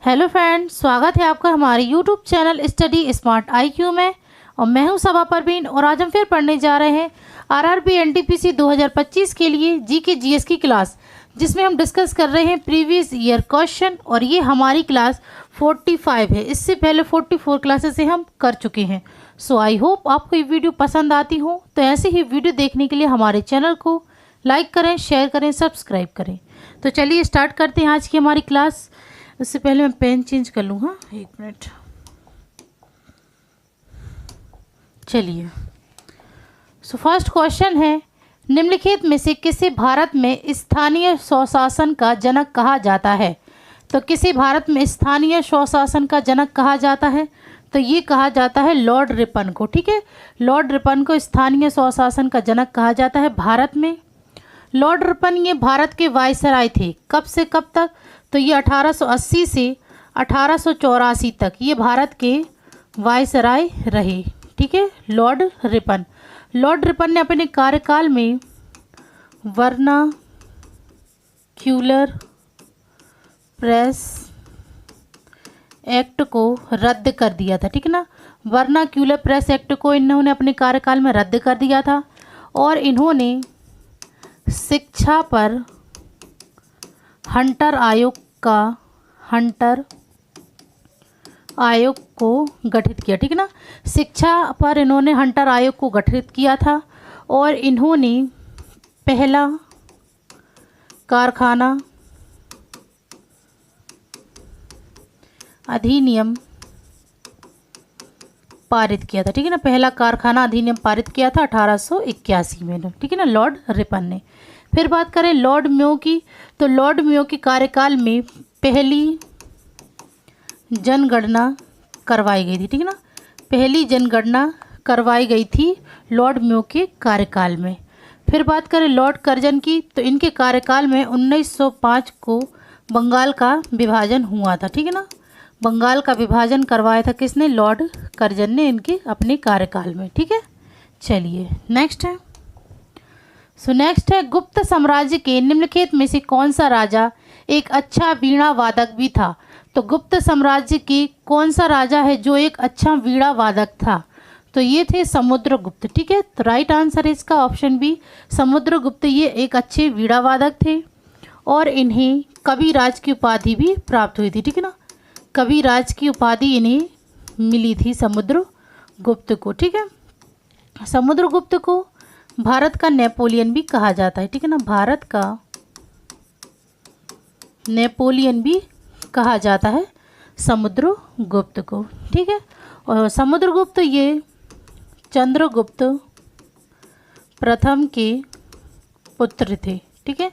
Hello friends, स्वागत है आपका हमारे YouTube channel study smart IQ में। और मैं हूं सबा परवीन और आज हम फिर पढ़ने जा रहे हैं RRB NTPC 2025 के लिए GK GS की क्लास, जिसमें हम डिस्कस कर रहे हैं प्रीवियस ईयर क्वेश्चन। और ये हमारी क्लास 45 है। इससे पहले 44 क्लासेस से हम कर चुके हैं। सो आई होप आपको ये वीडियो पसंद आती हो। तो ऐसे ही वीडियो देखने के लिए हमारे चैनल को लाइक करें, शेयर करें, सब्सक्राइब करें। तो चलिए स्टार्ट करते हैं आज की हमारी क्लास। उससे पहले मैं पेन चेंज कर लूँ। हाँ, एक मिनट। चलिए, सो फर्स्ट क्वेश्चन है, निम्नलिखित में से किसे भारत में स्थानीय स्वशासन का जनक कहा जाता है? तो किसे भारत में स्थानीय स्वशासन का जनक कहा जाता है? तो ये कहा जाता है लॉर्ड रिपन को। ठीक है, लॉर्ड रिपन को स्थानीय स्वशासन का जनक कहा जाता है भारत में। लॉर्ड रिपन ये भारत के वायसराय थे। कब से कब तक? तो ये 1880 से 1884 तक ये भारत के वायसराय रहे। ठीक है, लॉर्ड रिपन ने अपने कार्यकाल में वर्नाक्यूलर प्रेस एक्ट को रद्द कर दिया था। ठीक है ना, वर्नाक्यूलर प्रेस एक्ट को इन्होंने अपने कार्यकाल में रद्द कर दिया था। और इन्होंने शिक्षा पर हंटर आयोग को गठित किया। ठीक है ना, शिक्षा पर इन्होंने हंटर आयोग को गठित किया था। और इन्होंने पहला कारखाना अधिनियम पारित किया था। ठीक है ना, पहला कारखाना अधिनियम पारित किया था 1881 में। ठीक है ना, लॉर्ड रिपन ने। फिर बात करें लॉर्ड मेयो की, तो लॉर्ड मेयो के कार्यकाल में पहली जनगणना करवाई गई थी। ठीक है ना, पहली जनगणना करवाई गई थी लॉर्ड मेयो के कार्यकाल में। फिर बात करें लॉर्ड कर्जन की, तो इनके कार्यकाल में 1905 को बंगाल का विभाजन हुआ था। ठीक है ना, बंगाल का विभाजन करवाया था किसने? लॉर्ड कर्जन ने, इनके अपने कार्यकाल में। ठीक है, चलिए नेक्स्ट है। नेक्स्ट है, गुप्त साम्राज्य के निम्नलिखित में से कौन सा राजा एक अच्छा वीणा वादक भी था? तो गुप्त साम्राज्य की कौन सा राजा है जो एक अच्छा वीणा वादक था? तो ये थे समुद्रगुप्त। ठीक है, तो राइट आंसर है इसका ऑप्शन बी, समुद्रगुप्त। ये एक अच्छे वीणा वादक थे और इन्हें कविराज की उपाधि भी प्राप्त हुई थी। ठीक है ना, कविराज की उपाधि इन्हें मिली थी समुद्रगुप्त को। ठीक है, समुद्रगुप्त को भारत का नेपोलियन भी कहा जाता है। ठीक है ना, भारत का नेपोलियन भी कहा जाता है समुद्रगुप्त को। ठीक है, और समुद्रगुप्त ये चंद्रगुप्त प्रथम के पुत्र थे। ठीक है,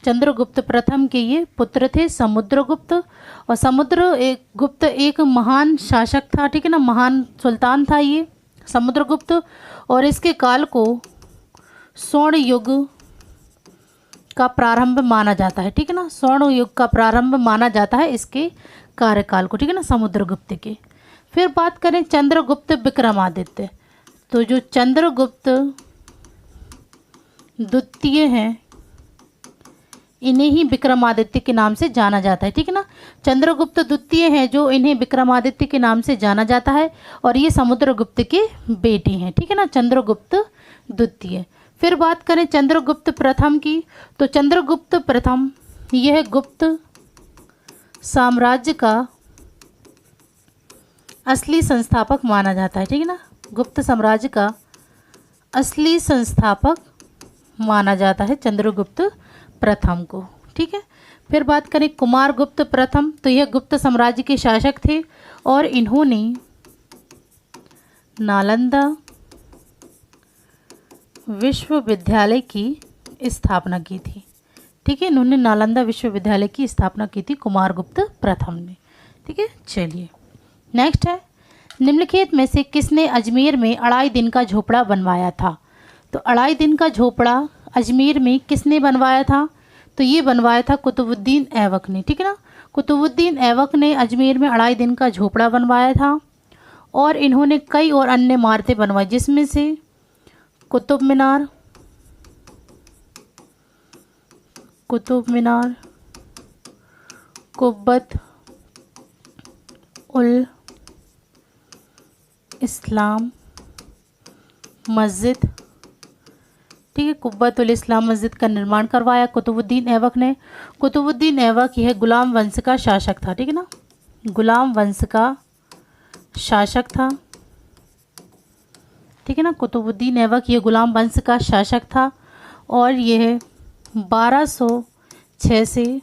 चंद्रगुप्त प्रथम के ये पुत्र थे समुद्रगुप्त। और समुद्रगुप्त एक महान शासक था। ठीक है ना, महान सुल्तान था ये समुद्रगुप्त। और इसके काल को स्वर्ण युग का प्रारंभ माना जाता है। ठीक है ना, स्वर्ण युग का प्रारंभ माना जाता है इसके कार्यकाल को। ठीक है ना, समुद्रगुप्त के। फिर बात करें चंद्रगुप्त विक्रमादित्य, तो जो चंद्रगुप्त द्वितीय हैं इन्हें ही विक्रमादित्य के नाम से जाना जाता है। ठीक है ना, चंद्रगुप्त द्वितीय हैं जो इन्हें विक्रमादित्य के नाम से जाना जाता है। और ये समुद्रगुप्त के बेटे हैं। ठीक है ना, चंद्रगुप्त द्वितीय। फिर बात करें चंद्रगुप्त प्रथम की, तो चंद्रगुप्त प्रथम यह गुप्त साम्राज्य का असली संस्थापक माना जाता है। ठीक है ना, गुप्त साम्राज्य का असली संस्थापक माना जाता है चंद्रगुप्त प्रथम को। ठीक है, फिर बात करें कुमारगुप्त प्रथम, तो यह गुप्त साम्राज्य के शासक थे और इन्होंने नालंदा विश्वविद्यालय की स्थापना की थी। ठीक है, इन्होंने नालंदा विश्वविद्यालय की स्थापना की थी कुमारगुप्त प्रथम ने। ठीक है, चलिए नेक्स्ट है, निम्नलिखित में से किसने अजमेर में 2.5 दिन का झोपड़ा बनवाया था? तो 2.5 दिन का झोपड़ा अजमेर में किसने बनवाया था? तो ये बनवाया था कुतुबुद्दीन ऐबक ने। ठीक है ना, कुतुबुद्दीन ऐबक ने अजमेर में 2.5 दिन का झोपड़ा बनवाया था। और इन्होंने कई और अन्य इमारतें बनवाई, जिसमें से कुतुब मीनार, कुब्बत, उल इस्लाम मस्जिद, ठीक है, कुब्बतुल इस्लाम मस्जिद का निर्माण करवाया कुतुबुद्दीन ऐबक ने। कुतुबुद्दीन ऐबक यह गुलाम वंश का शासक था, ठीक है ना, गुलाम वंश का शासक था, ठीक है ना। कुतुबुद्दीन ऐबक ये गुलाम वंश का शासक था और यह 1206 से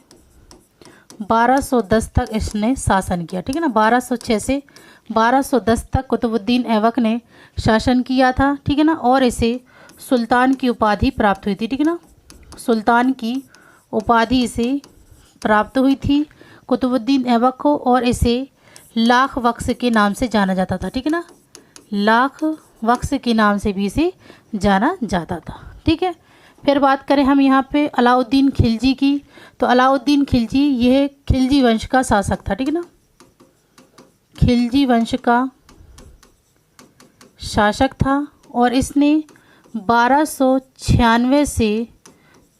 1210 तक इसने शासन किया, ठीक है ना। 1206 से 1210 तक कुतुबुद्दीन ऐबक ने शासन किया था, ठीक है ना। और इसे सुल्तान की उपाधि प्राप्त हुई थी, ठीक है ना, सुल्तान की उपाधि इसे प्राप्त हुई थी कुतुबुद्दीन ऐबक को, और इसे लाख बख्श के नाम से जाना जाता था, ठीक है ना, लाख बख्श के नाम से भी इसे जाना जाता था, ठीक है। फिर बात करें हम यहाँ पे अलाउद्दीन खिलजी की, तो अलाउद्दीन खिलजी यह खिलजी वंश का शासक था, ठीक है ना, खिलजी वंश का शासक था और इसने 1296 से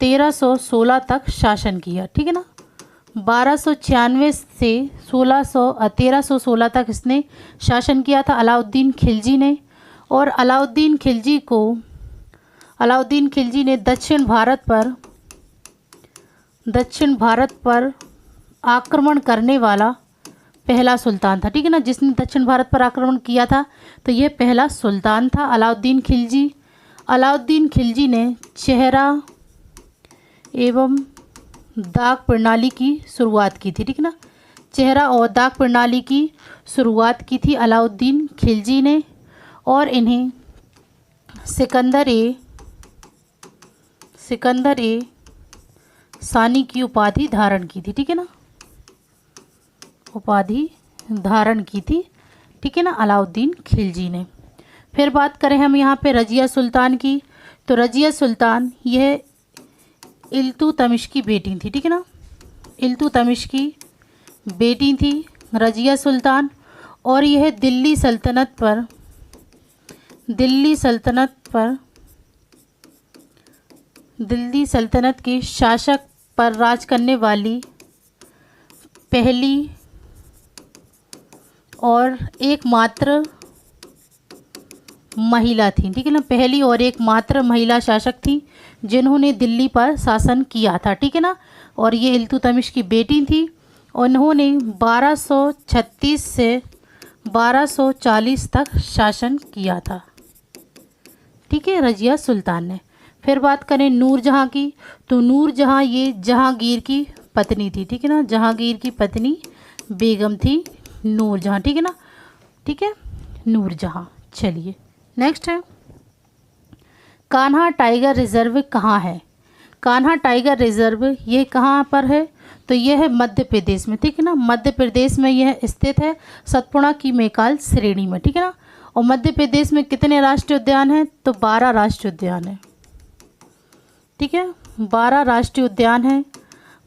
1316 तक शासन किया, ठीक है ना। 1296 से 1316 तक इसने शासन किया था अलाउद्दीन खिलजी ने। और अलाउद्दीन खिलजी ने दक्षिण भारत पर आक्रमण करने वाला पहला सुल्तान था, ठीक है ना, जिसने दक्षिण भारत पर आक्रमण किया था, तो यह पहला सुल्तान था अलाउद्दीन खिलजी। अलाउद्दीन खिलजी ने चेहरा एवं दाग प्रणाली की शुरुआत की थी, ठीक है ना, चेहरा और दाग प्रणाली की शुरुआत की थी अलाउद्दीन खिलजी ने, और इन्हें सिकंदर ए सानी की उपाधि धारण की थी, ठीक है ना, उपाधि धारण की थी, ठीक है ना, अलाउद्दीन खिलजी ने। फिर बात करें हम यहाँ पे रजिया सुल्तान की, तो रजिया सुल्तान यह इल्तुतमिश की बेटी थी, ठीक है ना, इल्तुतमिश की बेटी थी रजिया सुल्तान, और यह दिल्ली सल्तनत के शासक पर राज करने वाली पहली और एकमात्र महिला थी, ठीक है ना, पहली और एकमात्र महिला शासक थी जिन्होंने दिल्ली पर शासन किया था, ठीक है ना। और ये इल्तुतमिश की बेटी थी। उन्होंने 1236 से 1240 तक शासन किया था, ठीक है, रजिया सुल्तान ने। फिर बात करें नूरजहाँ की, तो नूरजहाँ ये जहांगीर की पत्नी थी, ठीक है ना, जहांगीर की पत्नी बेगम थी नूरजहाँ, ठीक है ना, ठीक है, नूरजहाँ। चलिए नेक्स्ट है कान्हा टाइगर रिजर्व कहाँ है। कान्हा टाइगर रिजर्व ये कहाँ पर है, तो यह है मध्य प्रदेश में, ठीक है ना, मध्य प्रदेश में यह स्थित है सतपुड़ा की मैकाल श्रेणी में, ठीक है ना। और मध्य प्रदेश में कितने राष्ट्रीय उद्यान हैं, तो 12 राष्ट्रीय उद्यान हैं, ठीक है, 12 राष्ट्रीय उद्यान हैं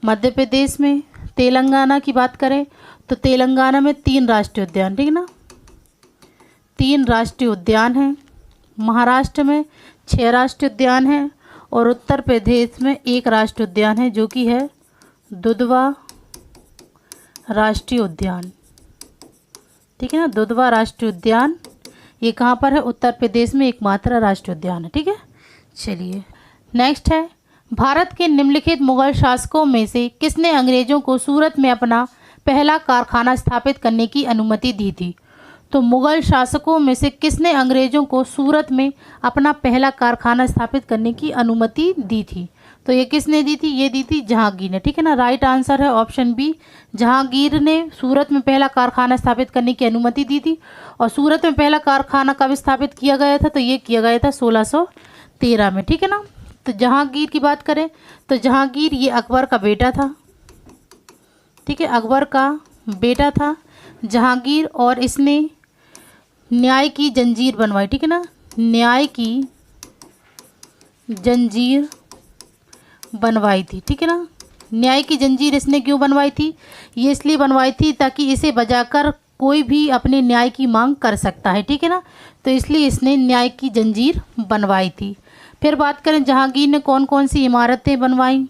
मध्य प्रदेश में। तेलंगाना की बात करें तो तेलंगाना में 3 राष्ट्रीय उद्यान, ठीक है ना, 3 राष्ट्रीय उद्यान हैं। महाराष्ट्र में 6 राष्ट्रीय उद्यान हैं और उत्तर प्रदेश में 1 राष्ट्रीय उद्यान है जो कि है दुधवा राष्ट्रीय उद्यान, ठीक है ना, दुधवा राष्ट्रीय उद्यान ये कहाँ पर है, उत्तर प्रदेश में एकमात्र राष्ट्रीय उद्यान है, ठीक है। चलिए नेक्स्ट है भारत के निम्नलिखित मुगल शासकों में से किसने अंग्रेजों को सूरत में अपना पहला कारखाना स्थापित करने की अनुमति दी थी। तो मुगल शासकों में से किसने अंग्रेजों को सूरत में अपना पहला कारखाना स्थापित करने की अनुमति दी थी, तो ये किसने दी थी, ये दी थी जहांगीर ने, ठीक है ना। राइट आंसर है ऑप्शन बी, जहांगीर ने सूरत में पहला कारखाना स्थापित करने की अनुमति दी थी। और सूरत में पहला कारखाना कब स्थापित किया गया था, तो ये किया गया था 1613 में, ठीक है ना। तो जहांगीर की बात करें तो जहांगीर ये अकबर का बेटा था, ठीक है, अकबर का बेटा था जहांगीर, और इसने न्याय की जंजीर बनवाई, ठीक है ना, न्याय की जंजीर बनवाई थी, ठीक है ना। न्याय की जंजीर इसने क्यों बनवाई थी, ये इसलिए बनवाई थी ताकि इसे बजाकर कोई भी अपने न्याय की मांग कर सकता है, ठीक है ना, तो इसलिए इसने न्याय की जंजीर बनवाई थी। फिर बात करें जहांगीर ने कौन कौन सी इमारतें बनवाई,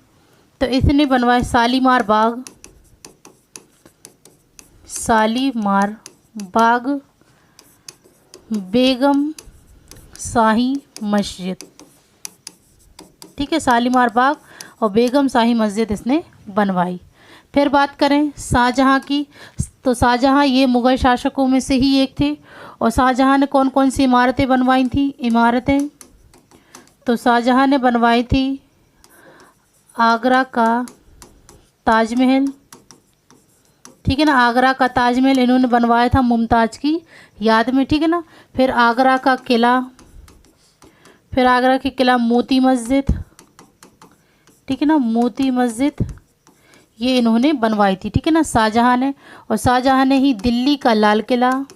तो इसने बनवाए शालीमार बाग, बेगम शाही मस्जिद। ठीक है, शालीमार बाग और बेगम शाही मस्जिद इसने बनवाई। फिर बात करें शाहजहाँ की, तो शाहजहाँ ये मुग़ल शासकों में से ही एक थे। और शाहजहाँ ने कौन कौन सी इमारतें बनवाई थी? इमारतें तो शाहजहाँ ने बनवाई थी आगरा का ताजमहल। ठीक है ना, आगरा का ताजमहल इन्होंने बनवाया था मुमताज़ की याद में। ठीक है ना, फिर आगरा का किला, फिर आगरा के किला मोती मस्जिद। ठीक है ना, मोती मस्जिद ये इन्होंने बनवाई थी। ठीक है ना, शाहजहाँ ने। और शाहजहाँ ने ही दिल्ली का लाल किला,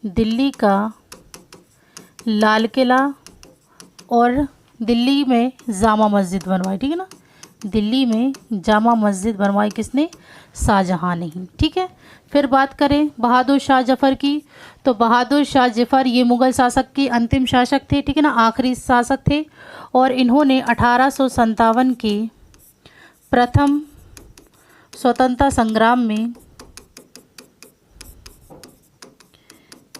दिल्ली का लाल किला और दिल्ली में जामा मस्जिद बनवाई। ठीक है ना, दिल्ली में जामा मस्जिद बनवाई किसने? शाहजहाँ ने ही। ठीक है, फिर बात करें बहादुर शाह जफ़र की, तो बहादुर शाह जफ़र ये मुग़ल शासक के अंतिम शासक थे। ठीक है ना, आखिरी शासक थे। और इन्होंने 1857 के प्रथम स्वतंत्रता संग्राम में,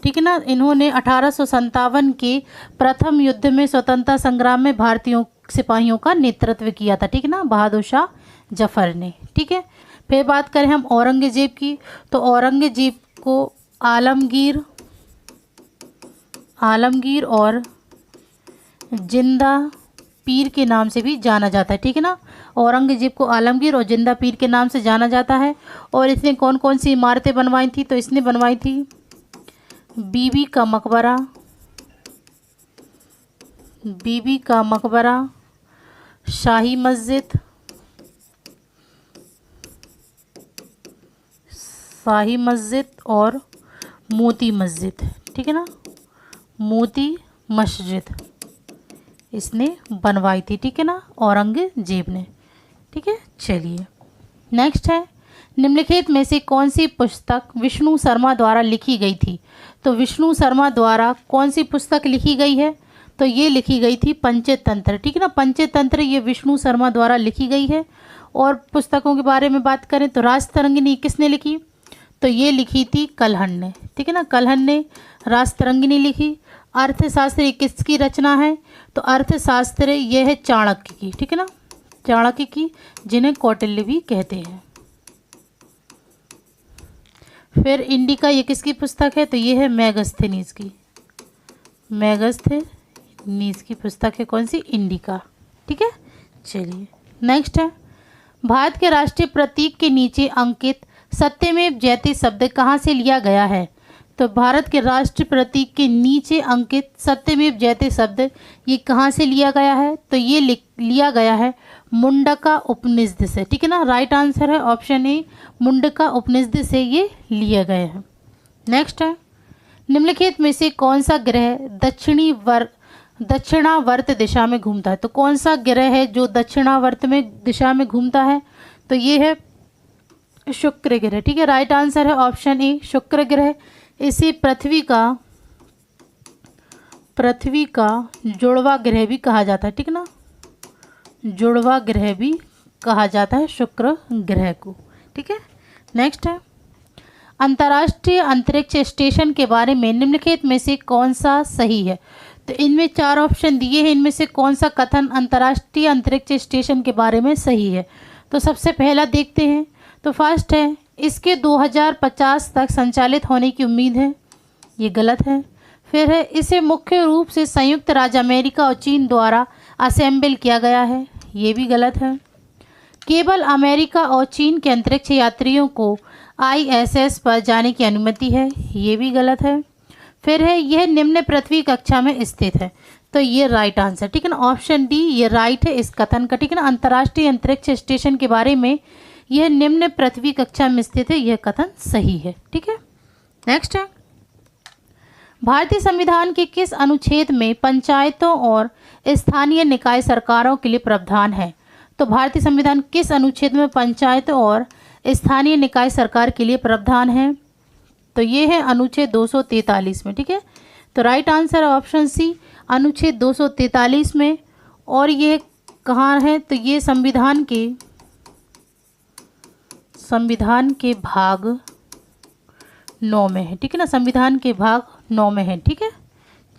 ठीक है ना, इन्होंने 1857 के प्रथम युद्ध में, स्वतंत्रता संग्राम में भारतीयों सिपाहियों का नेतृत्व किया था। ठीक है ना, बहादुर शाह जफ़र ने। ठीक है, फिर बात करें हम औरंगज़ेब की, तो औरंगज़ेब को आलमगीर और जिंदा पीर के नाम से भी जाना जाता है। ठीक है ना, औरंगज़ेब को आलमगीर और जिंदा पीर के नाम से जाना जाता है। और इसने कौन कौन सी इमारतें बनवाई थी? तो इसने बनवाई थी बीबी का मकबरा, बीबी का मकबरा, शाही मस्जिद, शाही मस्जिद और मोती मस्जिद। ठीक है ना, मोती मस्जिद इसने बनवाई थी। ठीक है ना, औरंगज़ेब ने। ठीक है, चलिए नेक्स्ट है, निम्नलिखित में से कौन सी पुस्तक विष्णु शर्मा द्वारा लिखी गई थी? तो विष्णु शर्मा द्वारा कौन सी पुस्तक लिखी गई है? तो ये लिखी गई थी पंचतंत्र। ठीक है ना, पंचतंत्र ये विष्णु शर्मा द्वारा लिखी गई है। और पुस्तकों के बारे में बात करें तो राजतरंगिणी किसने लिखी? तो ये लिखी थी कलहन ने। ठीक है ना, कलहन ने राजतरंगिणी लिखी। अर्थशास्त्र किसकी रचना है? तो अर्थशास्त्र यह है चाणक्य की। ठीक है ना, चाणक्य की, जिन्हें कौटिल्य भी कहते हैं। फिर इंडिका ये किसकी पुस्तक है? तो ये है मेगास्थनीज की, मेगास्थनीज की पुस्तक है। कौन सी? इंडिका। ठीक है, चलिए नेक्स्ट है, भारत के राष्ट्रीय प्रतीक के नीचे अंकित सत्यमेव जयते शब्द कहाँ से लिया गया है? तो भारत के राष्ट्रीय प्रतीक के नीचे अंकित सत्यमेव जयते शब्द ये कहाँ से लिया गया है? तो ये लिया गया है मुंडका उपनिषद से। ठीक है ना, राइट आंसर है ऑप्शन ए, मुंडका उपनिषद से ये लिए गए हैं। नेक्स्ट है, निम्नलिखित में से कौन सा ग्रह दक्षिणावर्त दिशा में घूमता है? तो कौन सा ग्रह है जो दक्षिणावर्त में दिशा में घूमता है? तो ये है शुक्र ग्रह। ठीक है, राइट आंसर है ऑप्शन ए, शुक्र ग्रह। इसे पृथ्वी का जुड़वा ग्रह भी कहा जाता है। ठीक है ना, जुड़वा ग्रह भी कहा जाता है शुक्र ग्रह को। ठीक है, नेक्स्ट है, अंतर्राष्ट्रीय अंतरिक्ष स्टेशन के बारे में निम्नलिखित में से कौन सा सही है? तो इनमें 4 ऑप्शन दिए हैं, इनमें से कौन सा कथन अंतर्राष्ट्रीय अंतरिक्ष स्टेशन के बारे में सही है? तो सबसे पहला देखते हैं। तो फर्स्ट है, इसके 2050 तक संचालित होने की उम्मीद है, ये गलत है। फिर है, इसे मुख्य रूप से संयुक्त राज्य अमेरिका और चीन द्वारा असेंबल किया गया है, ये भी गलत है। केवल अमेरिका और चीन के अंतरिक्ष यात्रियों को ISS पर जाने की अनुमति है, ये भी गलत है। फिर है, यह निम्न पृथ्वी कक्षा में स्थित है, तो ये राइट आंसर। ठीक है ना, ऑप्शन डी ये राइट है इस कथन का। ठीक है ना, अंतर्राष्ट्रीय अंतरिक्ष स्टेशन के बारे में यह निम्न पृथ्वी कक्षा में स्थित है, यह कथन सही है। ठीक है, नेक्स्ट है, भारतीय संविधान के किस अनुच्छेद में पंचायतों और स्थानीय निकाय सरकारों के लिए प्रावधान है? तो भारतीय संविधान किस अनुच्छेद में पंचायतों और स्थानीय निकाय सरकार के लिए प्रावधान है? तो ये है अनुच्छेद 243 में। ठीक है, तो राइट आंसर ऑप्शन सी, अनुच्छेद 243 में। और ये कहाँ है? तो ये संविधान के भाग 9 में है, ठीक है ना, संविधान के भाग 9 में है, ठीक है।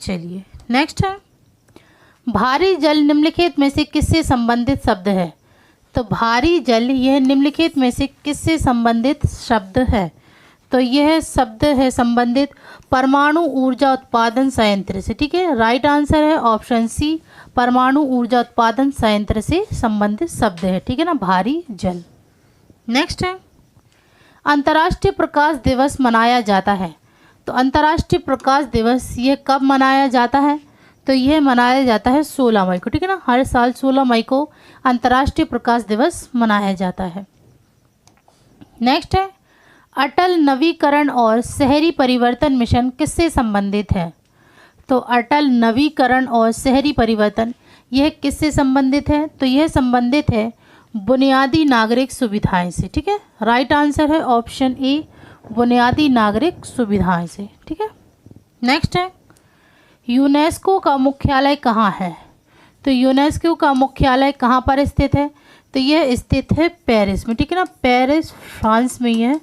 चलिए नेक्स्ट है, भारी जल निम्नलिखित में से किससे संबंधित शब्द है? तो भारी जल यह निम्नलिखित में से किससे संबंधित शब्द है? तो यह शब्द है संबंधित परमाणु ऊर्जा उत्पादन संयंत्र से, ठीक है। राइट आंसर है ऑप्शन सी, परमाणु ऊर्जा उत्पादन संयंत्र से संबंधित शब्द है, ठीक है ना, भारी जल। नेक्स्ट है, अंतर्राष्ट्रीय प्रकाश दिवस मनाया जाता है। तो अंतर्राष्ट्रीय प्रकाश दिवस यह कब मनाया जाता है? तो यह मनाया जाता है 16 मई को, ठीक है ना, हर साल 16 मई को अंतर्राष्ट्रीय प्रकाश दिवस मनाया जाता है। नेक्स्ट है, अटल नवीकरण और शहरी परिवर्तन मिशन किससे संबंधित है? तो अटल नवीकरण और शहरी परिवर्तन यह किससे संबंधित है? तो यह संबंधित है बुनियादी नागरिक सुविधाएं से, ठीक है। राइट आंसर है ऑप्शन ए, बुनियादी नागरिक सुविधाएं से, ठीक है। नेक्स्ट है, यूनेस्को का मुख्यालय कहाँ है? तो यूनेस्को का मुख्यालय कहाँ पर स्थित है? तो यह स्थित है पेरिस में, ठीक है ना, पेरिस फ्रांस में यह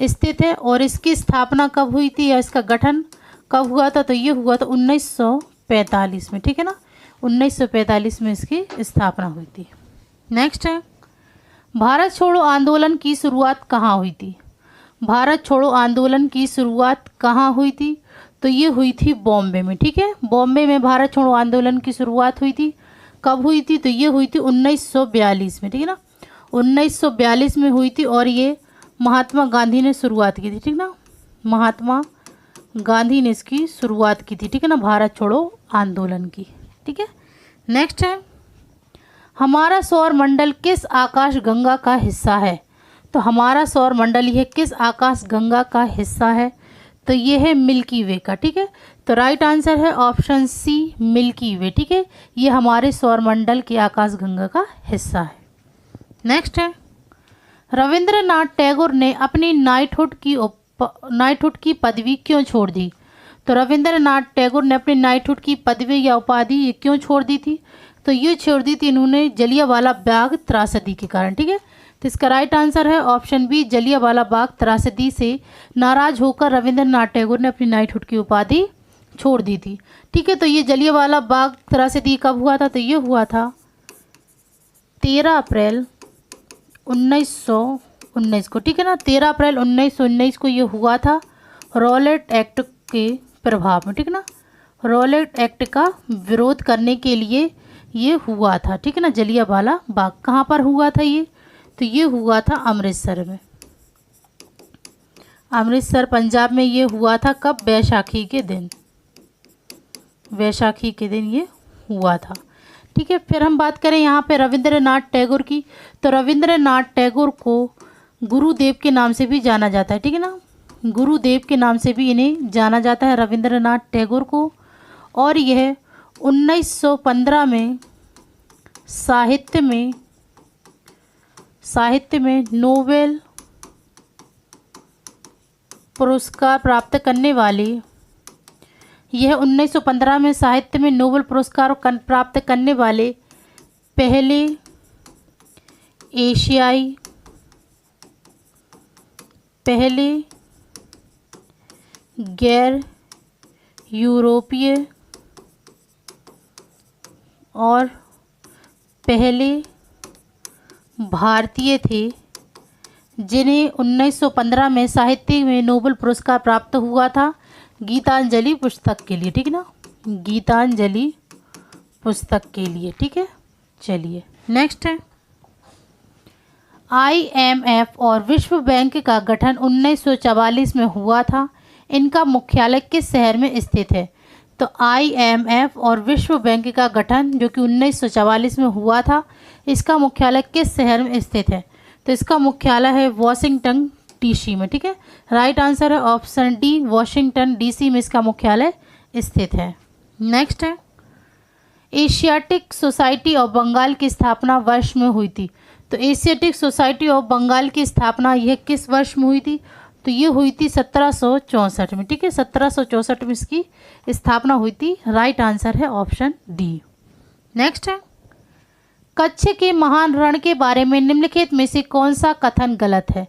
स्थित है। और इसकी स्थापना कब हुई थी या इसका गठन कब हुआ था? तो ये हुआ था 1945 में, ठीक है ना, 1945 में इसकी स्थापना हुई थी। नेक्स्ट है, भारत छोड़ो आंदोलन की शुरुआत कहाँ हुई थी? भारत छोड़ो आंदोलन की शुरुआत कहाँ हुई थी? तो ये हुई थी बॉम्बे में, ठीक है, बॉम्बे में भारत छोड़ो आंदोलन की शुरुआत हुई थी। कब हुई थी? तो ये हुई थी 1942 में, ठीक है ना, 1942 में हुई थी। और ये महात्मा गांधी ने शुरुआत की थी, ठीक ना, महात्मा गांधी ने इसकी शुरुआत की थी, ठीक है ना, भारत छोड़ो आंदोलन की, ठीक है। नेक्स्ट है, हमारा सौर मंडल किस आकाश गंगा का हिस्सा है? तो हमारा सौर मंडल यह किस आकाश गंगा का हिस्सा है? तो ये है मिल्की वे का, ठीक है। तो राइट आंसर है ऑप्शन सी, मिल्की वे, ठीक है, ये हमारे सौर मंडल के आकाश गंगा का हिस्सा है। नेक्स्ट है, रविंद्रनाथ टैगोर ने अपनी नाइटहुड की पदवी क्यों छोड़ दी? तो रविंद्रनाथ टैगोर ने अपनी नाइटहुड की पदवी या उपाधि ये क्यों छोड़ दी थी? तो ये छोड़ दी थी इन्होंने जलियांवाला बाग त्रासदी के कारण, ठीक है। तो इसका राइट आंसर है ऑप्शन बी, जलियांवाला बाग त्रासदी से नाराज होकर रविंद्रनाथ टैगोर ने अपनी नाइटहुड की उपाधि छोड़ दी थी, ठीक है। तो ये जलियांवाला बाग त्रासदी कब हुआ था? तो ये हुआ था 13 अप्रैल 1919 को, ठीक है ना, 13 अप्रैल 1919 को ये हुआ था रॉलेट एक्ट के प्रभाव में, ठीक है ना, रॉलेट एक्ट का विरोध करने के लिए ये हुआ था, ठीक है ना, जलियांवाला बाग। कहाँ पर हुआ था ये? तो ये हुआ था अमृतसर में, अमृतसर पंजाब में ये हुआ था। कब? बैसाखी के दिन, वैशाखी के दिन ये हुआ था, ठीक है। फिर हम बात करें यहाँ पे रविंद्रनाथ टैगोर की, तो रविंद्रनाथ टैगोर को गुरुदेव के नाम से भी जाना जाता है, ठीक है ना, गुरुदेव के नाम से भी इन्हें जाना जाता है रविंद्रनाथ टैगोर को। और यह 1915 में साहित्य में नोबेल पुरस्कार प्राप्त करने वाले, यह 1915 में साहित्य में नोबेल पुरस्कार प्राप्त करने वाले पहले एशियाई, पहले गैर यूरोपीय और पहले भारतीय थे जिन्हें 1915 में साहित्य में नोबेल पुरस्कार प्राप्त हुआ था गीतांजलि पुस्तक के लिए, ठीक है ना, गीतांजलि पुस्तक के लिए, ठीक है। चलिए नेक्स्ट है, IMF और विश्व बैंक का गठन 1944 में हुआ था। इनका मुख्यालय किस शहर में स्थित है? तो IMF और विश्व बैंक का गठन जो कि 1944 में हुआ था, इसका मुख्यालय किस शहर में स्थित है? तो इसका मुख्यालय है वॉशिंगटन DC में, ठीक है। राइट आंसर है ऑप्शन डी, वॉशिंगटन DC में इसका मुख्यालय स्थित है। नेक्स्ट है, एशियाटिक सोसाइटी ऑफ बंगाल की स्थापना वर्ष में हुई थी। तो एशियाटिक सोसाइटी ऑफ बंगाल की स्थापना यह किस वर्ष में हुई थी? तो ये हुई थी 1764 में, ठीक है, 1764 में इसकी स्थापना हुई थी। राइट आंसर है ऑप्शन डी। नेक्स्ट है, कच्छ के महान रण के बारे में निम्नलिखित में से कौन सा कथन गलत है?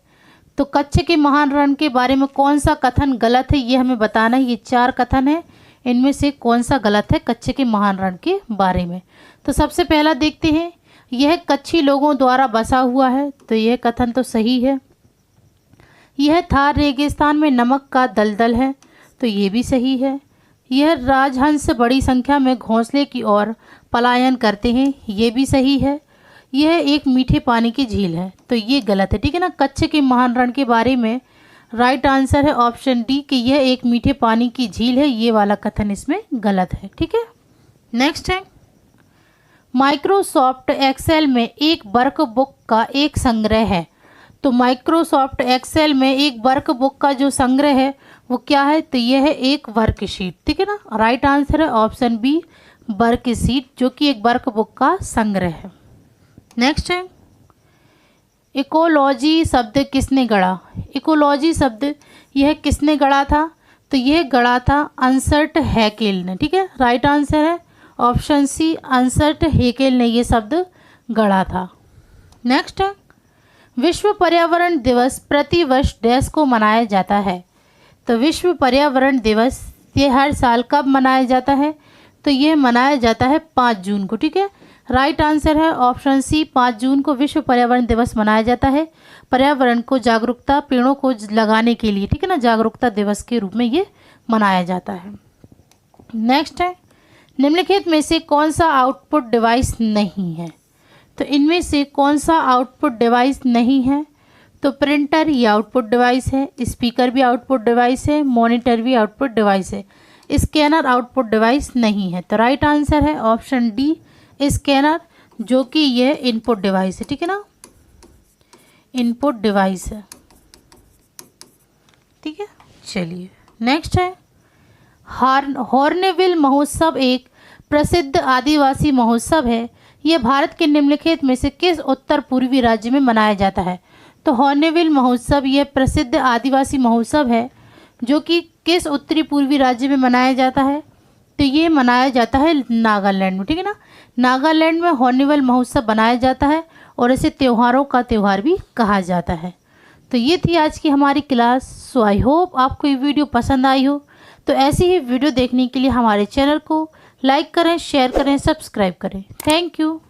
तो कच्छ के महान रण के बारे में कौन सा कथन गलत है, ये हमें बताना है। ये 4 कथन है, इनमें से कौन सा गलत है कच्छ के महान रण के बारे में। तो सबसे पहला देखते हैं, यह कच्छी लोगों द्वारा बसा हुआ है, तो यह कथन तो सही है। यह थार रेगिस्तान में नमक का दलदल है, तो ये भी सही है। यह राजहंस बड़ी संख्या में घोंसले की ओर पलायन करते हैं, ये भी सही है। यह एक मीठे पानी की झील है, तो ये गलत है, ठीक है ना। कच्छ के महान रण के बारे में राइट आंसर है ऑप्शन डी कि यह एक मीठे पानी की झील है, ये वाला कथन इसमें गलत है, ठीक है। नेक्स्ट है, माइक्रोसॉफ्ट एक्सेल में एक वर्कबुक का एक संग्रह है, तो माइक्रोसॉफ्ट एक्सेल में एक वर्कबुक का जो संग्रह है वो क्या है, तो यह है एक वर्कशीट, ठीक है ना। राइट आंसर है ऑप्शन बी वर्कशीट, जो कि एक वर्कबुक का संग्रह है। नेक्स्ट है, इकोलॉजी शब्द किसने गढ़ा। इकोलॉजी शब्द यह किसने गढ़ा था, तो यह गढ़ा था अंसर्ट हैकेल ने, ठीक है। राइट आंसर है ऑप्शन सी अंसर्ट हैकेल ने यह शब्द गढ़ा था। नेक्स्ट है, विश्व पर्यावरण दिवस प्रतिवर्ष डैश को मनाया जाता है, तो विश्व पर्यावरण दिवस ये हर साल कब मनाया जाता है, तो ये मनाया जाता है 5 जून को, ठीक है। राइट आंसर है ऑप्शन सी 5 जून को विश्व पर्यावरण दिवस मनाया जाता है। पर्यावरण को जागरूकता, पेड़ों को लगाने के लिए, ठीक है ना, जागरूकता दिवस के रूप में ये मनाया जाता है। नेक्स्ट है, निम्नलिखित में से कौन सा आउटपुट डिवाइस नहीं है, तो इनमें से कौन सा आउटपुट डिवाइस नहीं है, तो प्रिंटर ये आउटपुट डिवाइस है, स्पीकर भी आउटपुट डिवाइस है, मॉनिटर भी आउटपुट डिवाइस है, स्कैनर आउटपुट डिवाइस नहीं है। तो राइट आंसर है ऑप्शन डी स्कैनर, जो कि यह इनपुट डिवाइस है, ठीक है ना, इनपुट डिवाइस है, ठीक है। चलिए नेक्स्ट है, हॉर्नबिल महोत्सव एक प्रसिद्ध आदिवासी महोत्सव है, यह भारत के निम्नलिखित में से किस उत्तर पूर्वी राज्य में मनाया जाता है। तो हॉर्नबिल महोत्सव यह प्रसिद्ध आदिवासी महोत्सव है जो कि किस उत्तरी पूर्वी राज्य में मनाया जाता है, तो ये मनाया जाता है नागालैंड में, ठीक है ना। नागालैंड में हॉर्नबिल महोत्सव मनाया जाता है और इसे त्योहारों का त्यौहार भी कहा जाता है। तो ये थी आज की हमारी क्लास। सो आई होप आपको ये वीडियो पसंद आई हो। तो ऐसी ही वीडियो देखने के लिए हमारे चैनल को लाइक करें, शेयर करें, सब्सक्राइब करें। Thank you.